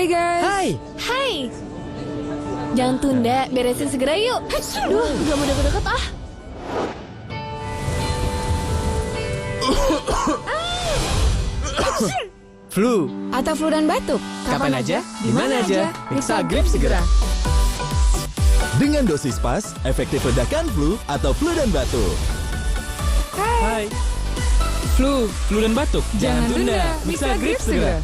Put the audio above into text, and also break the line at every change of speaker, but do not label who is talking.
Hai guys.
Hai.
Hai. Jangan tunda, beresin segera yuk. Duh, gak mau deket-deket ah.
Flu.
Atau flu dan batuk.
Kapan aja, di mana aja, Mixagrip segera.
Dengan dosis pas, efektif redakan flu atau flu dan batuk.
Hai. Flu dan batuk.
Jangan tunda, Mixagrip segera.